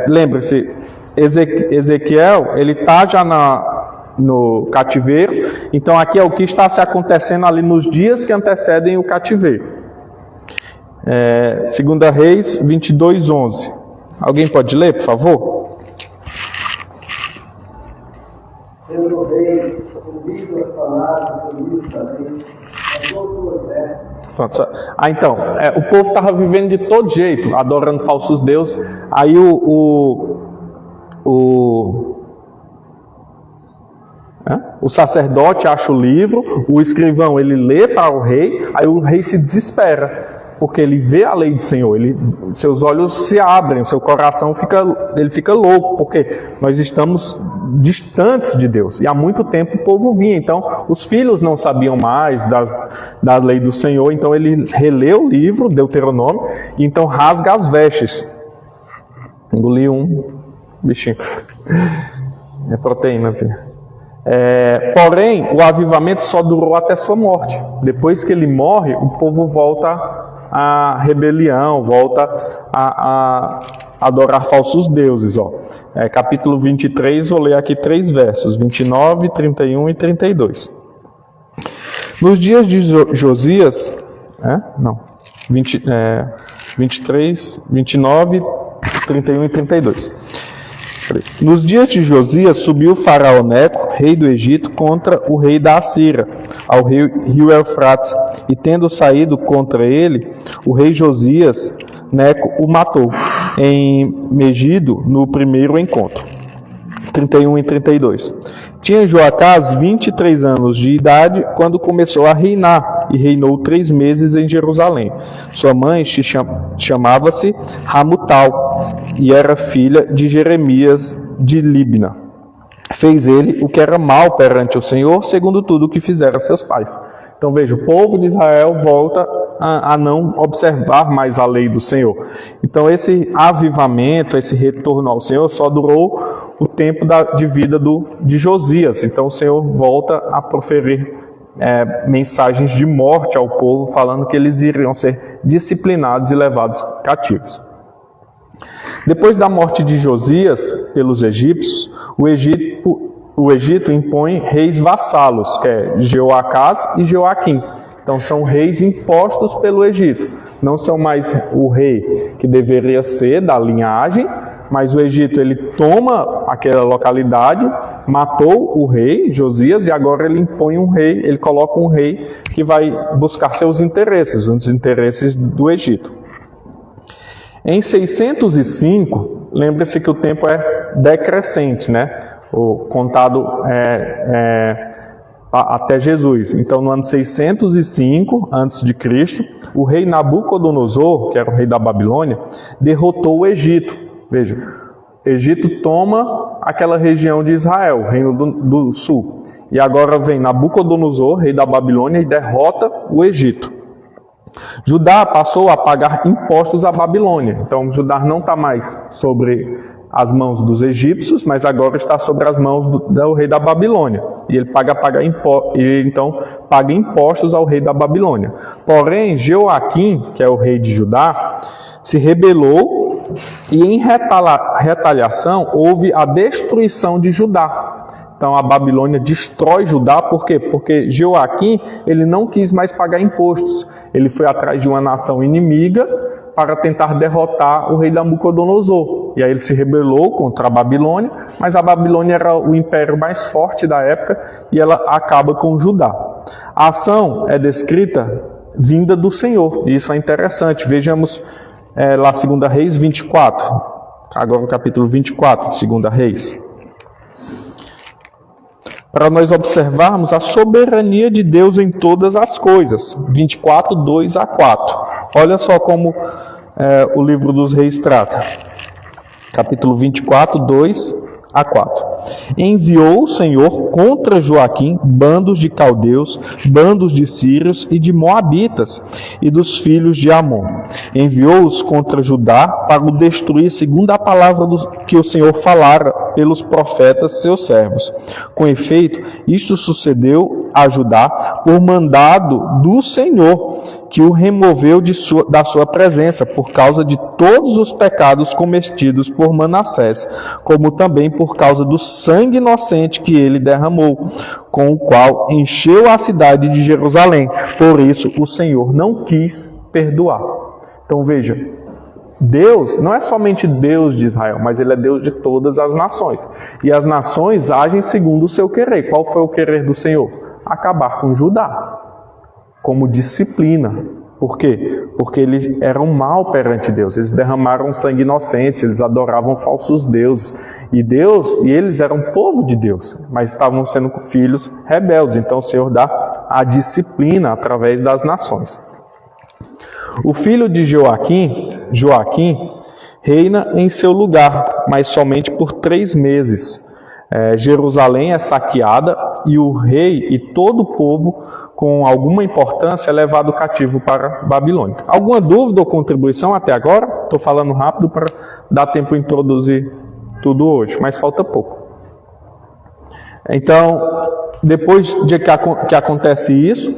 Lembre-se, Ezequiel, ele está já no cativeiro, então aqui é o que está se acontecendo ali nos dias que antecedem o cativeiro. 2 Reis 22:11. Alguém pode ler, por favor? Pelo rei, ouvido as palavras do livro da lei, então, o povo estava vivendo de todo jeito, adorando falsos deuses. Aí o sacerdote acha o livro, o escrivão ele lê para o rei, aí o rei se desespera, porque ele vê a lei do Senhor, seus olhos se abrem, seu coração fica louco, porque nós estamos distantes de Deus, e há muito tempo o povo vinha, então os filhos não sabiam mais da lei do Senhor, então ele relê o livro, Deuteronômio, e então rasga as vestes. Engoli um bichinho, é proteína assim. Porém, o avivamento só durou até sua morte. Depois que ele morre, o povo volta à rebelião, volta a adorar falsos deuses. Capítulo 23, vou ler aqui 3 versos, 29, 31 e 32. Nos dias de Josias, 23, 29, 31 e 32. Nos dias de Josias, subiu o faraó Neco, rei do Egito, contra o rei da Assíria, ao rio Eufrates, e tendo saído contra ele, o rei Josias, Neco o matou, em Megido, no primeiro encontro. 31 e 32. Tinha Joacás 23 anos de idade quando começou a reinar, e reinou 3 meses em Jerusalém. Sua mãe chamava-se Hamutal, e era filha de Jeremias de Libna. Fez ele o que era mal perante o Senhor, segundo tudo o que fizeram seus pais. Então veja, o povo de Israel volta a não observar mais a lei do Senhor. Então esse avivamento, esse retorno ao Senhor só durou o tempo de vida de Josias. Então o Senhor volta a proferir mensagens de morte ao povo, falando que eles iriam ser disciplinados e levados cativos. Depois da morte de Josias pelos egípcios, o Egito impõe reis vassalos, que é Jeoacás e Joaquim. Então são reis impostos pelo Egito. Não são mais o rei que deveria ser da linhagem, mas o Egito ele toma aquela localidade, matou o rei Josias, e agora ele impõe um rei, ele coloca um rei que vai buscar seus interesses, os interesses do Egito. Em 605, lembre-se que o tempo é decrescente, o contado até Jesus. Então, no ano 605 a.C., o rei Nabucodonosor, que era o rei da Babilônia, derrotou o Egito. Veja, o Egito toma aquela região de Israel, o reino do sul. E agora vem Nabucodonosor, rei da Babilônia, e derrota o Egito. Judá passou a pagar impostos à Babilônia. Então, Judá não está mais sobre as mãos dos egípcios, mas agora está sobre as mãos do rei da Babilônia. E ele então paga impostos ao rei da Babilônia. Porém, Joaquim, que é o rei de Judá, se rebelou, e em retaliação houve a destruição de Judá. Então a Babilônia destrói Judá, por quê? Porque Joaquim ele não quis mais pagar impostos. Ele foi atrás de uma nação inimiga para tentar derrotar o rei Nabucodonosor. E aí ele se rebelou contra a Babilônia, mas a Babilônia era o império mais forte da época, e ela acaba com Judá. A ação é descrita vinda do Senhor, e isso é interessante. Vejamos lá 2 Reis 24, agora o capítulo 24 de 2 Reis. Para nós observarmos a soberania de Deus em todas as coisas. 24, 2 a 4. Olha só como o livro dos Reis trata. Capítulo 24, 2 a 4. enviou o Senhor contra Joaquim bandos de caldeus, bandos de sírios e de moabitas e dos filhos de Amon. Enviou-os contra Judá para o destruir segundo a palavra que o Senhor falara pelos profetas seus servos. Com efeito, isto sucedeu a Judá por mandado do Senhor, que o removeu da sua presença por causa de todos os pecados cometidos por Manassés, como também por causa do sangue inocente que ele derramou, com o qual encheu a cidade de Jerusalém. Por isso o Senhor não quis perdoar. Então veja, Deus não é somente Deus de Israel, mas Ele é Deus de todas as nações. E as nações agem segundo o seu querer. Qual foi o querer do Senhor? Acabar com Judá, como disciplina. Por quê? Porque eles eram mal perante Deus. Eles derramaram sangue inocente, eles adoravam falsos deuses. E eles eram povo de Deus, mas estavam sendo filhos rebeldes. Então o Senhor dá a disciplina através das nações. O filho de Joaquim, reina em seu lugar, mas somente por 3 meses. Jerusalém é saqueada e o rei e todo o povo, com alguma importância, é levado cativo para Babilônia. Alguma dúvida ou contribuição até agora? Estou falando rápido para dar tempo de introduzir tudo hoje, mas falta pouco. Então, depois de que acontece isso,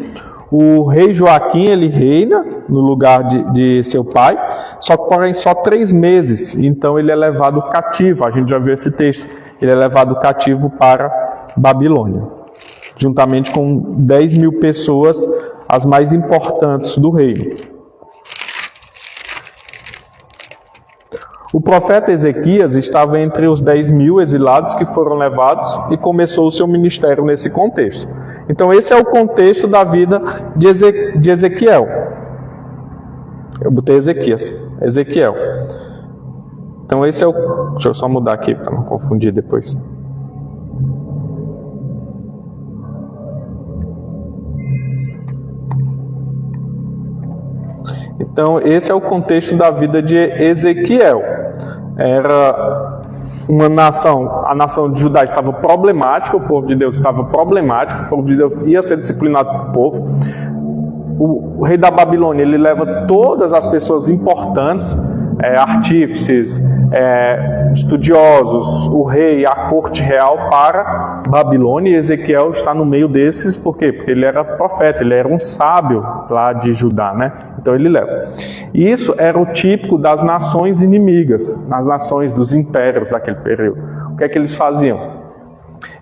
o rei Joaquim, ele reina no lugar de seu pai, só que porém só 3 meses, então ele é levado cativo. A gente já viu esse texto, ele é levado cativo para Babilônia, juntamente com 10 mil pessoas, as mais importantes do reino. O profeta Ezequias estava entre os 10 mil exilados que foram levados e começou o seu ministério nesse contexto. Então esse é o contexto da vida de Ezequiel. Eu botei Ezequias, Ezequiel. Então esse é o... Deixa eu só mudar aqui para não confundir depois. Então esse é o contexto da vida de Ezequiel. Era uma nação, a nação de Judá estava problemática, o povo de Deus estava problemático, o povo de Deus ia ser disciplinado pelo povo. O rei da Babilônia, ele leva todas as pessoas importantes, artífices, estudiosos, o rei, a corte real para Babilônia, e Ezequiel está no meio desses. Por quê? Porque ele era profeta, ele era um sábio lá de Judá, né? Então ele leva. E isso era o típico das nações inimigas, nas nações dos impérios daquele período. O que é que eles faziam?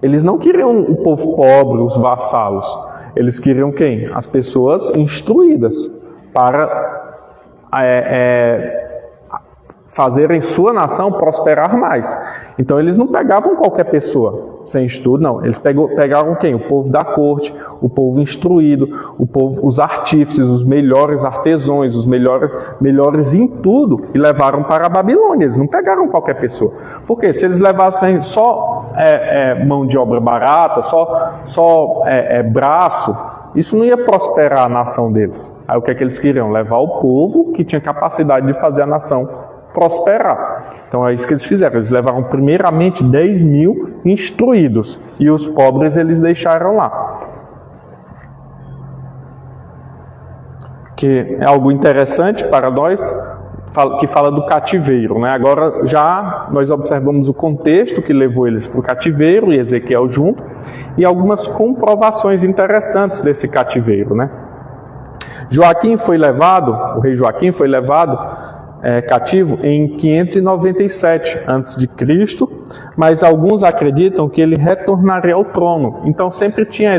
Eles não queriam o povo pobre, os vassalos. Eles queriam quem? As pessoas instruídas para fazerem sua nação prosperar mais. Então eles não pegavam qualquer pessoa sem estudo, não. Eles pegavam quem? O povo da corte, o povo instruído, o povo, os artífices, os melhores artesãos, os melhores em tudo, e levaram para a Babilônia. Eles não pegaram qualquer pessoa. Por quê? Se eles levassem só mão de obra barata, só braço, isso não ia prosperar a nação deles. Aí o que é que eles queriam? Levar o povo que tinha capacidade de fazer a nação prosperar. Então é isso que eles fizeram. Eles levaram primeiramente 10 mil instruídos, e os pobres eles deixaram lá. Que é algo interessante para nós, que fala do cativeiro, né? Agora já nós observamos o contexto que levou eles para o cativeiro, e Ezequiel junto, e algumas comprovações interessantes desse cativeiro, né? O rei Joaquim foi levado cativo em 597 a.C., mas alguns acreditam que ele retornaria ao trono. Então sempre tinha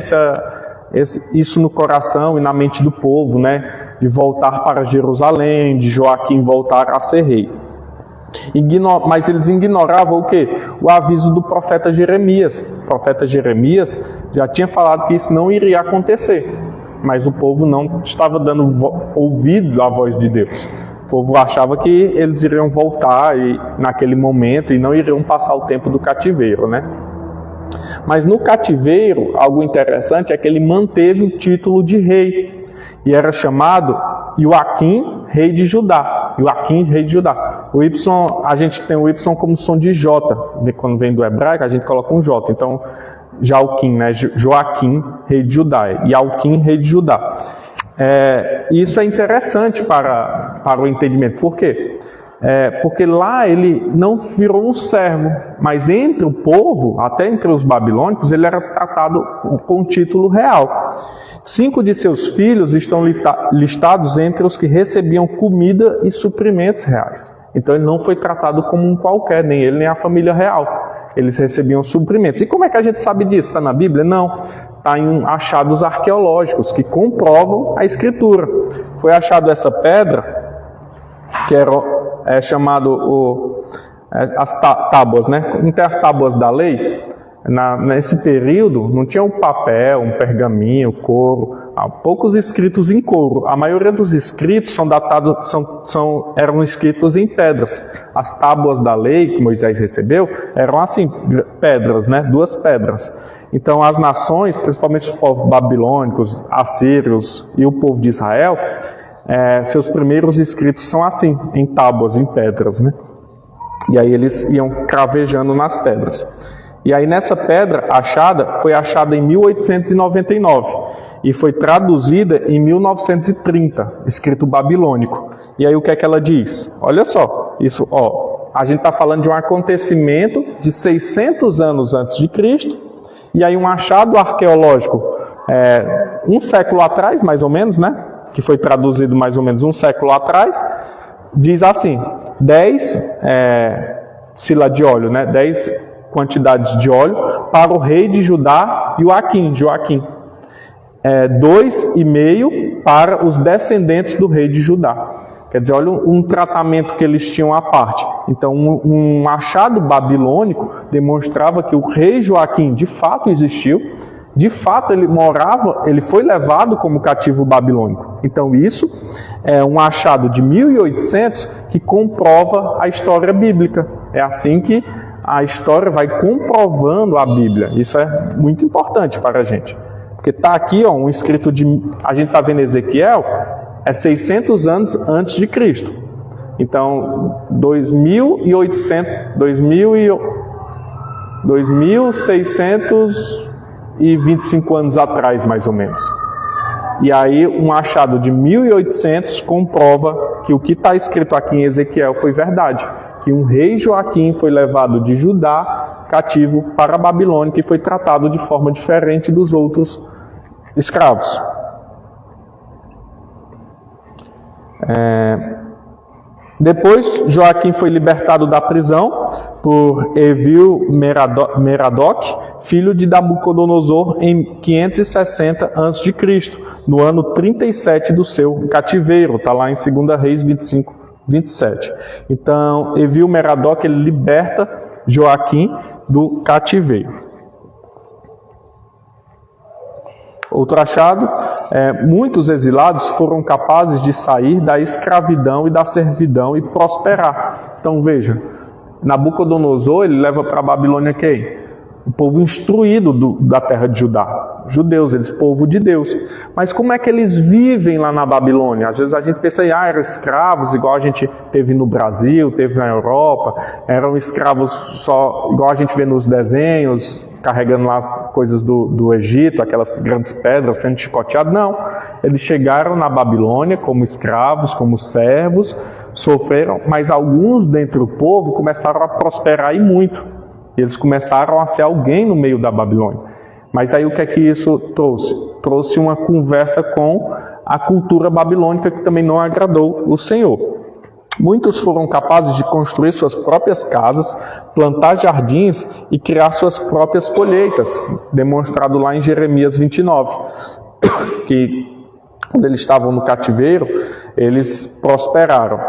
isso no coração e na mente do povo, né? De voltar para Jerusalém, de Joaquim voltar a ser rei. Mas eles ignoravam o quê? O aviso do profeta Jeremias. O profeta Jeremias já tinha falado que isso não iria acontecer, mas o povo não estava dando ouvidos à voz de Deus. O povo achava que eles iriam voltar naquele momento e não iriam passar o tempo do cativeiro, né? Mas no cativeiro, algo interessante é que ele manteve o título de rei, e era chamado Joaquim, rei de Judá. Joaquim, rei de Judá. O Y, a gente tem o Y como som de J. Quando vem do hebraico, a gente coloca um J. Então, Joaquim, né? Joaquim, rei de Judá. E Alquim, rei de Judá. Isso é interessante para o entendimento. Por quê? Porque lá ele não virou um servo, mas entre o povo, até entre os babilônicos, ele era tratado com título real. 5 de seus filhos estão listados entre os que recebiam comida e suprimentos reais. Então ele não foi tratado como um qualquer, nem ele nem a família real. Eles recebiam suprimentos. E como é que a gente sabe disso? Está na Bíblia? Não. Está em achados arqueológicos que comprovam a escritura. Foi achado essa pedra, que é chamado as tábuas, né? Não tem as tábuas da lei? Nesse período não tinha um papel, um pergaminho, couro, poucos escritos em couro. A maioria dos escritos são datados, eram escritos em pedras. As tábuas da lei que Moisés recebeu eram assim, pedras, né? 2 pedras. Então as nações, principalmente os povos babilônicos, assírios e o povo de Israel, seus primeiros escritos são assim, em tábuas, em pedras, né? E aí eles iam cravejando nas pedras. E aí nessa pedra foi achada em 1899 e foi traduzida em 1930, escrito babilônico. E aí o que é que ela diz? Olha só, isso, a gente está falando de um acontecimento de 600 anos antes de Cristo, e aí um achado arqueológico, um século atrás, mais ou menos, né? Que foi traduzido mais ou menos um século atrás, diz assim, 10 sila de óleo, né? 10 quantidades de óleo para o rei de Judá Joaquim. 2,5 para os descendentes do rei de Judá. Quer dizer, olha um tratamento que eles tinham à parte. Então, um achado babilônico demonstrava que o rei Joaquim de fato existiu, de fato ele foi levado como cativo babilônico. Então isso é um achado de 1800 que comprova a história bíblica. É assim que a história vai comprovando a Bíblia. Isso é muito importante para a gente. Porque está aqui um escrito a gente está vendo Ezequiel, 600 anos antes de Cristo. Então, 2.625 anos atrás, mais ou menos. E aí, um achado de 1800 comprova que o que está escrito aqui em Ezequiel foi verdade. Que um rei Joaquim foi levado de Judá cativo para a Babilônia, que foi tratado de forma diferente dos outros escravos. Depois, Joaquim foi libertado da prisão por Evil Merodach, filho de Nabucodonosor, em 560 a.C., no ano 37 do seu cativeiro. Está lá em 2 Reis 25:27. Então, Evil Merodach, ele liberta Joaquim do cativeiro. Outro achado, muitos exilados foram capazes de sair da escravidão e da servidão e prosperar. Então veja, Nabucodonosor, ele leva para a Babilônia quem? O povo instruído da terra de Judá. Judeus, eles povo de Deus. Mas como é que eles vivem lá na Babilônia? Às vezes a gente pensa, eram escravos, igual a gente teve no Brasil, teve na Europa. Eram escravos só, igual a gente vê nos desenhos, carregando lá as coisas do Egito, aquelas grandes pedras sendo chicoteados. Não, eles chegaram na Babilônia como escravos, como servos, sofreram, mas alguns dentre o povo começaram a prosperar e muito. Eles começaram a ser alguém no meio da Babilônia. Mas aí o que é que isso trouxe? Trouxe uma conversa com a cultura babilônica que também não agradou o Senhor. Muitos foram capazes de construir suas próprias casas, plantar jardins e criar suas próprias colheitas, demonstrado lá em Jeremias 29, que quando eles estavam no cativeiro, eles prosperaram.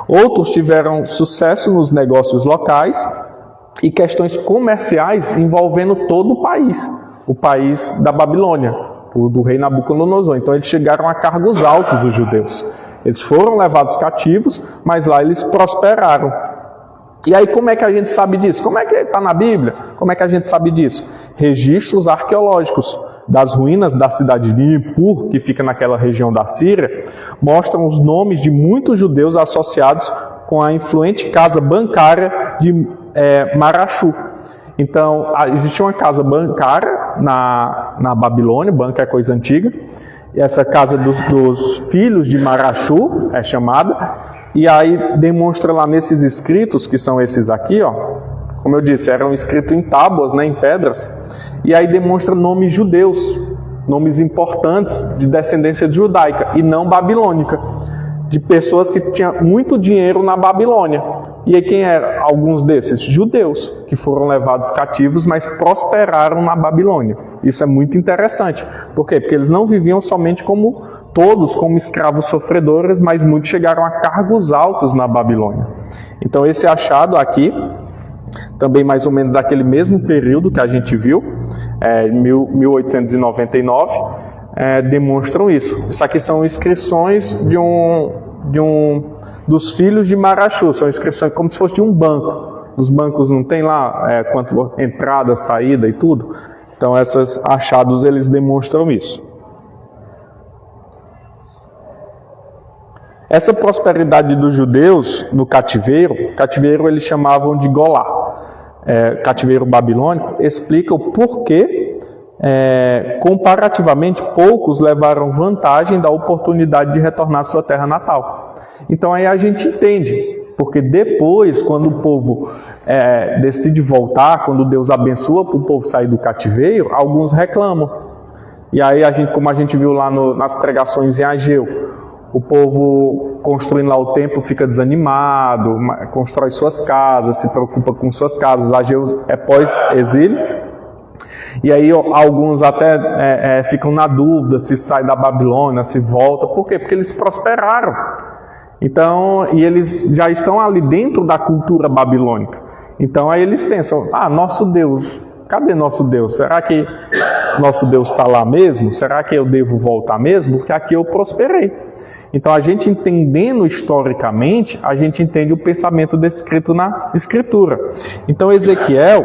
Outros tiveram sucesso nos negócios locais e questões comerciais envolvendo todo o país da Babilônia, do rei Nabucodonosor. Então eles chegaram a cargos altos, os judeus. Eles foram levados cativos, mas lá eles prosperaram. E aí como é que a gente sabe disso? Como é que está na Bíblia? Como é que a gente sabe disso? Registros arqueológicos das ruínas da cidade de Nippur, que fica naquela região da Síria, mostram os nomes de muitos judeus associados com a influente casa bancária de Marachu. Então, existia uma casa bancária na Babilônia, banca é coisa antiga, e essa casa dos filhos de Marachu é chamada, e aí demonstra lá nesses escritos, que são esses aqui, ó, como eu disse, eram escritos em tábuas, né, em pedras, e aí demonstra nomes judeus, nomes importantes de descendência judaica e não babilônica, de pessoas que tinham muito dinheiro na Babilônia. E aí quem eram alguns desses? Judeus, que foram levados cativos, mas prosperaram na Babilônia. Isso é muito interessante. Por quê? Porque eles não viviam somente como escravos sofredores, mas muitos chegaram a cargos altos na Babilônia. Então esse achado aqui, também mais ou menos daquele mesmo período que a gente viu, 1899, demonstram isso. Isso aqui são inscrições dos filhos de Marachu, são inscrições como se fosse de um banco. Nos bancos não tem lá quanto entrada, saída e tudo. Então esses achados eles demonstram isso. Essa prosperidade dos judeus no cativeiro eles chamavam de Golá, cativeiro babilônico, explica o porquê, comparativamente, poucos levaram vantagem da oportunidade de retornar à sua terra natal. Então aí a gente entende, porque depois, quando o povo decide voltar, quando Deus abençoa para o povo sair do cativeiro, alguns reclamam. E aí, como a gente viu lá nas pregações em Ageu, o povo construindo lá o templo fica desanimado, constrói suas casas, se preocupa com suas casas. Ageu é pós-exílio. E aí alguns até ficam na dúvida se sai da Babilônia, se volta. Por quê? Porque eles prosperaram. Então, e eles já estão ali dentro da cultura babilônica. Então aí eles pensam, nosso Deus, cadê nosso Deus? Será que nosso Deus está lá mesmo? Será que eu devo voltar mesmo? Porque aqui eu prosperei. Então a gente entendendo historicamente, a gente entende o pensamento descrito na Escritura. Então Ezequiel,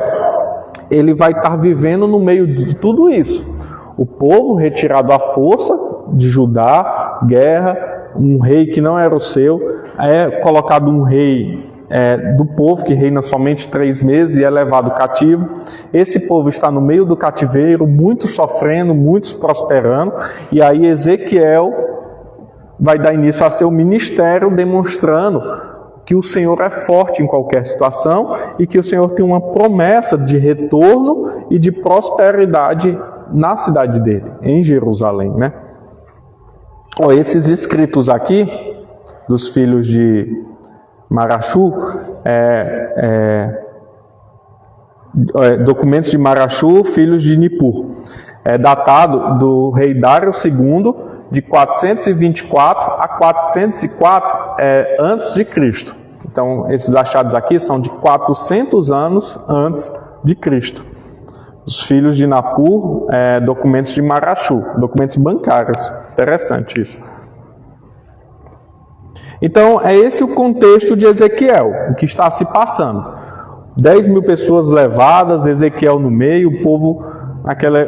ele vai estar vivendo no meio de tudo isso. O povo retirado à força de Judá, guerra, um rei que não era o seu, colocado um rei do povo que reina somente 3 meses e é levado cativo. Esse povo está no meio do cativeiro, muitos sofrendo, muitos prosperando, e aí Ezequiel vai dar início a seu ministério, demonstrando que o Senhor é forte em qualquer situação e que o Senhor tem uma promessa de retorno e de prosperidade na cidade dele, em Jerusalém, né? Esses escritos aqui, dos filhos de Marachu, documentos de Marachu, filhos de Nippur, datado do rei Dário II, de 424 a 404 antes de Cristo. Então, esses achados aqui são de 400 anos antes de Cristo. Os filhos de Nippur, documentos de Marachu, documentos bancários. Interessante isso. Então, é esse o contexto de Ezequiel, o que está se passando. 10 mil pessoas levadas, Ezequiel no meio, o povo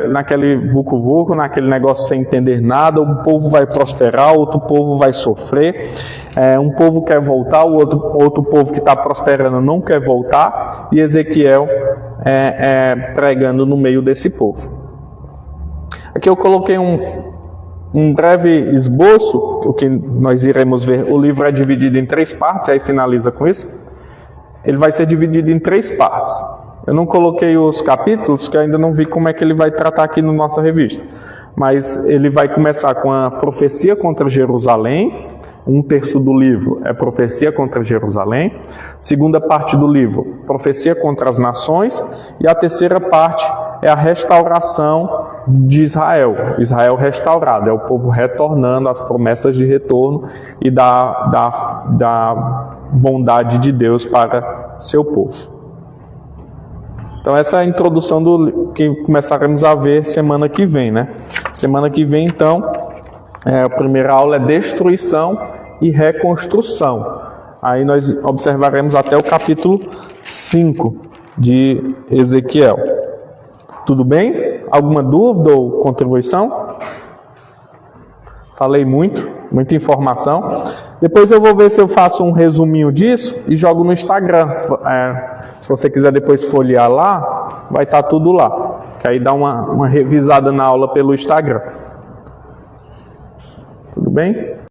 naquele vucu-vucu, naquele negócio sem entender nada. Um povo vai prosperar, outro povo vai sofrer. Um povo quer voltar, o outro povo que está prosperando não quer voltar. E Ezequiel pregando no meio desse povo. Aqui eu coloquei um breve esboço, o que nós iremos ver. O livro é dividido em 3 partes, aí finaliza com isso. Ele vai ser dividido em 3 partes. Eu não coloquei os capítulos, que ainda não vi como é que ele vai tratar aqui na nossa revista. Mas ele vai começar com a profecia contra Jerusalém. 1/3 do livro é profecia contra Jerusalém. Segunda parte do livro, profecia contra as nações. E a terceira parte é a restauração de Israel. Israel restaurado, é o povo retornando às promessas de retorno e da bondade de Deus para seu povo. Então essa é a introdução do que começaremos a ver semana que vem, né? Semana que vem, então, a primeira aula é destruição e reconstrução. Aí nós observaremos até o capítulo 5 de Ezequiel. Tudo bem? Alguma dúvida ou contribuição? Falei muita informação. Depois eu vou ver se eu faço um resuminho disso e jogo no Instagram. Se você quiser depois folhear lá, vai estar tudo lá. Que aí dá uma revisada na aula pelo Instagram. Tudo bem?